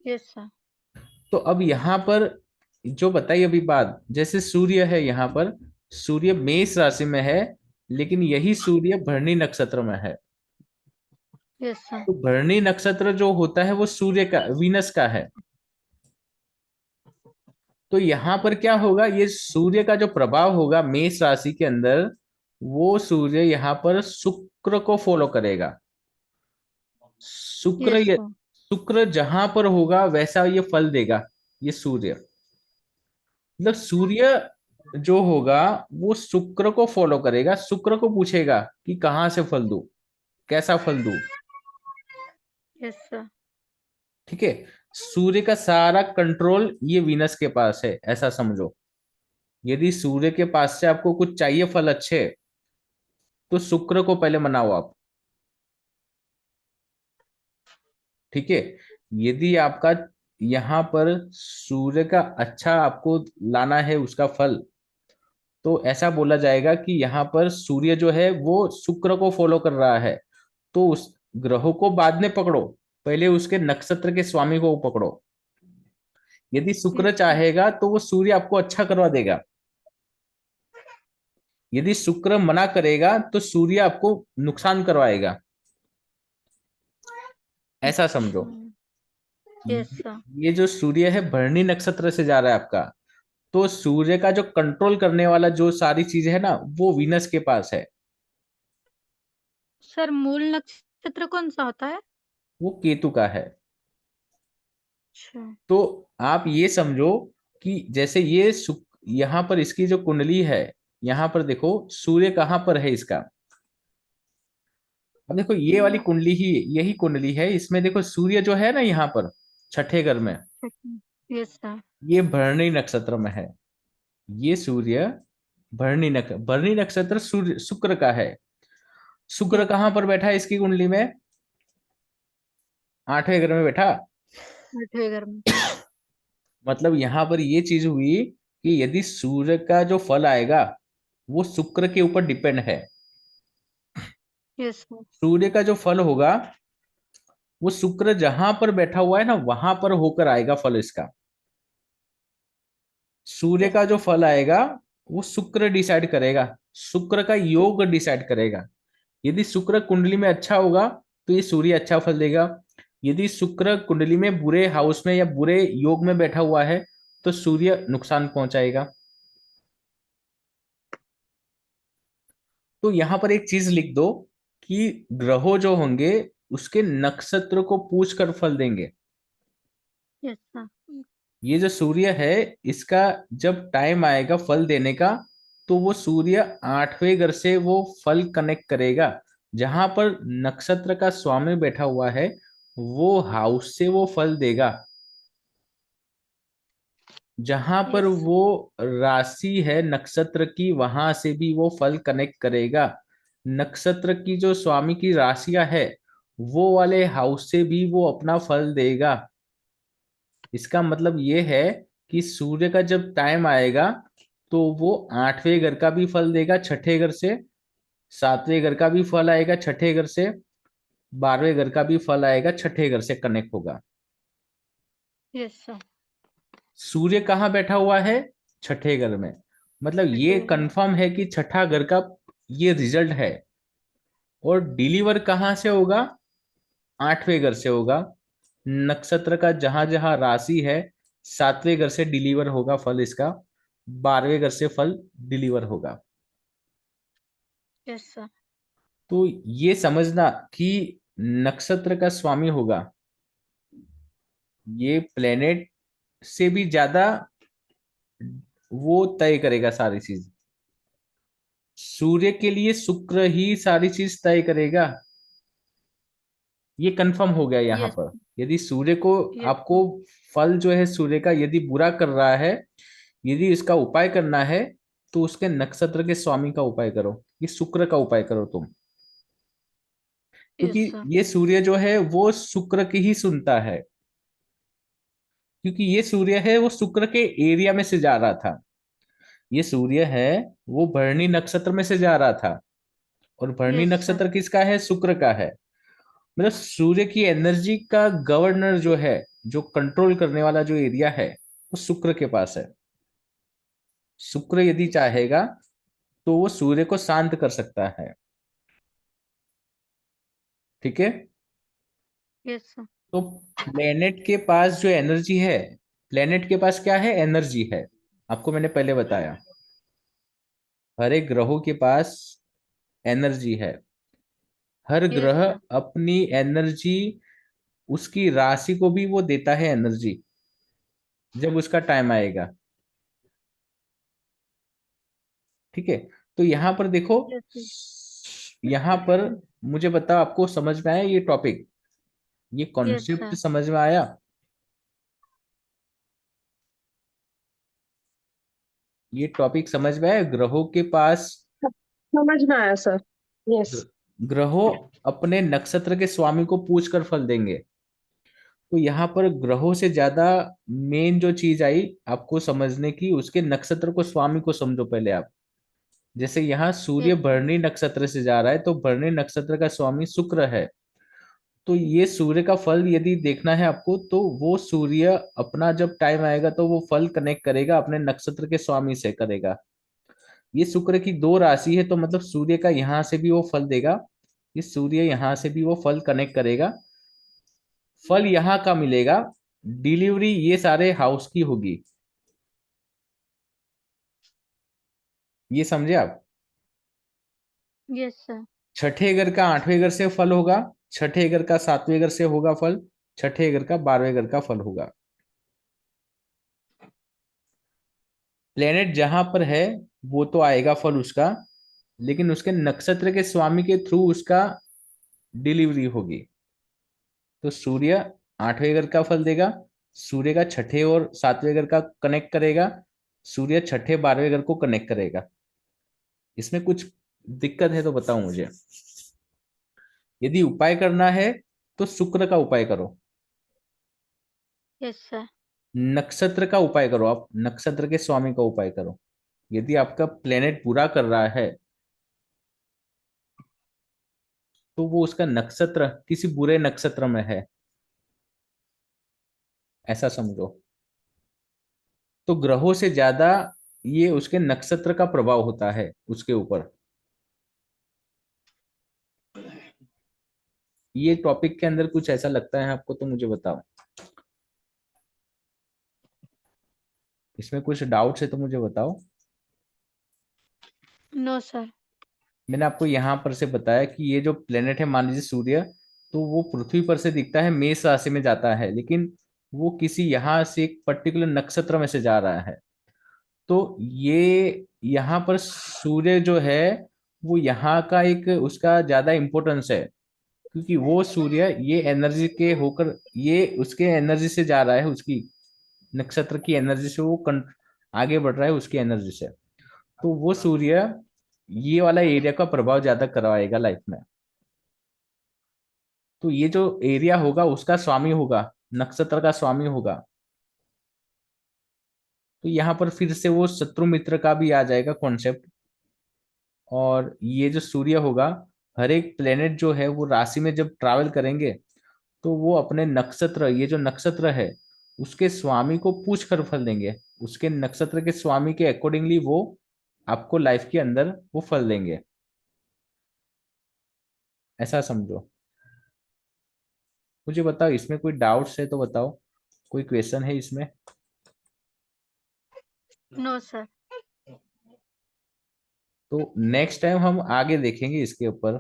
Yes sir. तो अब यहाँ पर जो बताई अभी बात, जैसे सूर्य है यहाँ पर, सूर्य मेष राशि में है, लेकिन यही सूर्य भरणी नक्षत्र में है। Yes sir. तो भरणी नक्षत्र जो होता है वो सूर्य का, वीनस का है। तो यहाँ पर क्या होगा, ये सूर्य का जो प्रभाव होगा मेष राशि के अंदर, वो सूर्य यहाँ पर शुक्र को फॉलो करेगा। शुक्र यस ये, सर। शुक्र जहां पर होगा वैसा ये फल देगा। ये सूर्य, मतलब सूर्य जो होगा वो शुक्र को फॉलो करेगा, शुक्र को पूछेगा कि कहाँ से फल दूं, कैसा फल दूं। Yes sir. ठीक है। सूर्य का सारा कंट्रोल ये वीनस के पास है, ऐसा समझो। यदि सूर्य के पास से आपको कुछ चाहिए फल अच्छे, तो शुक्र को पहले मनाओ आप। ठीक है। यदि आपका यहाँ पर सूर्य का अच्छा आपको लाना है उसका फल, तो ऐसा बोला जाएगा कि यहाँ पर सूर्य जो है वो शुक्र को फॉलो कर रहा है। तो उस ग्रहों को बाद में पकड़ो, पहले उसके नक्षत्र के स्वामी को पकड़ो। यदि शुक्र यस सर। चाहेगा तो वो सूर्य आपको अच्छा करवा देगा। यदि शुक्र मना करेगा तो सूर्य आपको नुकसान करवाएगा, ऐसा समझो। अच्छा। Yes sir. ये जो सूर्य है भरणी नक्षत्र से जा रहा है आपका, तो सूर्य का जो कंट्रोल करने वाला जो सारी चीज है ना, वो वीनस के पास है। सर मूल नक्षत्र कौन सा होता है? वो केतु का है। अच्छा। तो आप ये समझो कि जैसे ये यहाँ पर इसकी जो कुंडली है, यहाँ पर देखो सूर्य कहाँ पर है इसका। अब देखो ये वाली कुंडली ही, यही कुंडली है, इसमें देखो सूर्य जो है ना यहाँ पर छठे घर में, यस सर। ये भरणी नक्षत्र में है। ये सूर्य भरणी नक्षत्र सूर्य शुक्र का है। शुक्र यस कहाँ सर। पर बैठा है इसकी कुंडली में? आठवें घर में बैठा। आठवें घर में। मतलब यहाँ पर ये चीज हुई कि यदि सूर्य का जो फल आएगा वो शुक्र के ऊपर डिपेंड है। Yes sir. सूर्य का जो फल होगा वो शुक्र जहां पर बैठा हुआ है ना, वहां पर होकर आएगा फल इसका। सूर्य यस का जो सर। फल आएगा वो शुक्र डिसाइड करेगा, शुक्र का योग डिसाइड करेगा। यदि शुक्र कुंडली में अच्छा होगा तो ये सूर्य अच्छा फल देगा। यदि शुक्र कुंडली में बुरे हाउस में या बुरे योग में बैठा हुआ है तो सूर्य नुकसान पहुंचाएगा। तो यहां पर एक चीज लिख दो कि ग्रहों जो होंगे उसके नक्षत्र को पूछ कर फल देंगे। Yes sir. ये जो सूर्य है, इसका जब टाइम आएगा फल देने का, तो वो सूर्य आठवें घर से वो फल कनेक्ट करेगा। जहां पर नक्षत्र का स्वामी बैठा हुआ है वो हाउस से वो फल देगा। जहां पर यस वो राशि है नक्षत्र की, वहां से भी वो फल कनेक्ट करेगा। नक्षत्र की जो स्वामी की राशियां है वो वाले हाउस से भी वो अपना फल देगा। इसका मतलब ये है कि सूर्य का जब टाइम आएगा तो वो आठवें घर का भी फल देगा छठे घर से, सातवें घर का भी फल आएगा छठे घर से, बारहवें घर का भी फल आएगा छठे घर से कनेक्ट होगा। Yes sir. सूर्य कहाँ बैठा हुआ है? छठे घर में। मतलब ये आठवें घर में। कंफर्म है कि छठा घर का ये रिजल्ट है। और डिलीवर कहाँ से होगा? आठवें घर से होगा। नक्षत्र का जहां जहां राशि है, सातवें घर से डिलीवर होगा फल इसका, बारहवें घर से फल डिलीवर होगा। Yes sir. तो ये समझना कि नक्षत्र का स्वामी होगा ये प्लेनेट से भी ज्यादा, वो तय करेगा सारी चीज। सूर्य के लिए शुक्र ही सारी चीज तय करेगा। ये कंफर्म हो गया यहाँ यस। पर। यदि सूर्य को यस आपको फल जो है सूर्य का यदि बुरा कर रहा है, यदि इसका उपाय करना है, तो उसके नक्षत्र के स्वामी का उपाय करो, ये शुक्र का उपाय करो तुम। क्योंकि सर। ये सूर्य जो है वो शुक्र की ही सुनता है। क्योंकि ये सूर्य है वो शुक्र के एरिया में से जा रहा था। ये सूर्य है वो भरणी नक्षत्र में से जा रहा था। और भरणी यस सर। नक्षत्र किसका है? शुक्र का है। मतलब सूर्य की एनर्जी का गवर्नर जो है, जो कंट्रोल करने वाला जो एरिया है, वो शुक्र के पास है। शुक्र यदि चाहेगा तो वो सूर्य को शांत कर सकता है। ठीक है। Yes sir. तो प्लेनेट के पास जो एनर्जी है, प्लेनेट के पास क्या है, एनर्जी है। आपको मैंने पहले बताया, हर एक ग्रहों के पास एनर्जी है। हर यस ग्रह सर। अपनी एनर्जी उसकी राशि को भी वो देता है एनर्जी, जब उसका टाइम आएगा। ठीक है। तो यहां पर देखो, यस सर। यहां पर मुझे बताओ, आपको समझ में आया ये टॉपिक, ये यस कॉन्सेप्ट सर। समझ में आया? ये टॉपिक समझ में आया, ग्रहों के पास, समझ में आया सर। यस। ग्रहों अपने नक्षत्र के स्वामी को पूछ कर फल देंगे। तो यहाँ पर ग्रहों से ज्यादा मेन जो चीज आई आपको समझने की, उसके नक्षत्र को स्वामी को समझो पहले आप। जैसे यहाँ सूर्य यस सर। भरणी नक्षत्र से जा रहा है, तो भरणी नक्षत्र का स्वामी शुक्र है। तो ये सूर्य का फल यदि देखना है आपको, तो वो सूर्य अपना जब टाइम आएगा तो वो फल कनेक्ट करेगा अपने नक्षत्र के स्वामी से करेगा। ये शुक्र की दो राशि है, तो मतलब सूर्य का यहाँ से भी वो फल देगा, ये सूर्य यहाँ से भी वो फल कनेक्ट करेगा। फल यहाँ का मिलेगा, डिलीवरी ये सारे हाउस की होगी। ये समझे आप? Yes sir. छठे घर का आठवें घर से फल होगा, छठे घर का सातवें घर से होगा फल, छठे घर का बारहवें घर का फल होगा। प्लेनेट जहां पर है वो तो आएगा फल उसका, लेकिन उसके नक्षत्र के स्वामी के थ्रू उसका डिलीवरी होगी। तो सूर्य आठवें घर का फल देगा, सूर्य का छठे और सातवें घर का कनेक्ट करेगा, सूर्य छठे बारहवें घर को कनेक्ट करेगा। इसमें कुछ दिक्कत है तो बताओ मुझे। यदि उपाय करना है तो शुक्र का उपाय करो, यस सर। नक्षत्र का उपाय करो, आप नक्षत्र के स्वामी का उपाय करो। यदि आपका प्लेनेट पूरा कर रहा है तो वो उसका नक्षत्र किसी बुरे नक्षत्र में है, ऐसा समझो। तो ग्रहों से ज्यादा ये उसके नक्षत्र का प्रभाव होता है उसके ऊपर। ये टॉपिक के अंदर कुछ ऐसा लगता है आपको तो मुझे बताओ, इसमें कुछ डाउट्स है तो मुझे बताओ। No sir. मैंने आपको यहां पर से बताया कि ये जो प्लेनेट है, मान लीजिए सूर्य, तो वो पृथ्वी पर से दिखता है मेष राशि में जाता है, लेकिन वो किसी यहाँ से एक पर्टिकुलर नक्षत्र में से जा रहा है। तो ये यहाँ पर सूर्य जो है वो यहाँ का एक उसका ज्यादा इंपॉर्टेंस है, क्योंकि वो सूर्य ये एनर्जी के होकर, ये उसके एनर्जी से जा रहा है, उसकी नक्षत्र की एनर्जी से वो आगे बढ़ रहा है उसकी एनर्जी से। तो वो सूर्य ये वाला एरिया का प्रभाव ज्यादा करवाएगा लाइफ में। तो ये जो एरिया होगा उसका स्वामी होगा, नक्षत्र का स्वामी होगा। तो यहाँ पर फिर से वो शत्रु मित्र का भी आ जाएगा कॉन्सेप्ट। और ये जो सूर्य होगा, हर एक प्लेनेट जो है वो राशि में जब ट्रैवल करेंगे, तो वो अपने नक्षत्र, ये जो नक्षत्र है उसके स्वामी को पूछ कर फल देंगे। उसके नक्षत्र के स्वामी के अकॉर्डिंगली वो आपको लाइफ के अंदर वो फल देंगे, ऐसा समझो। मुझे बताओ, इसमें कोई डाउट्स है तो बताओ, कोई क्वेश्चन है इसमें? No sir. तो नेक्स्ट टाइम हम आगे देखेंगे इसके ऊपर।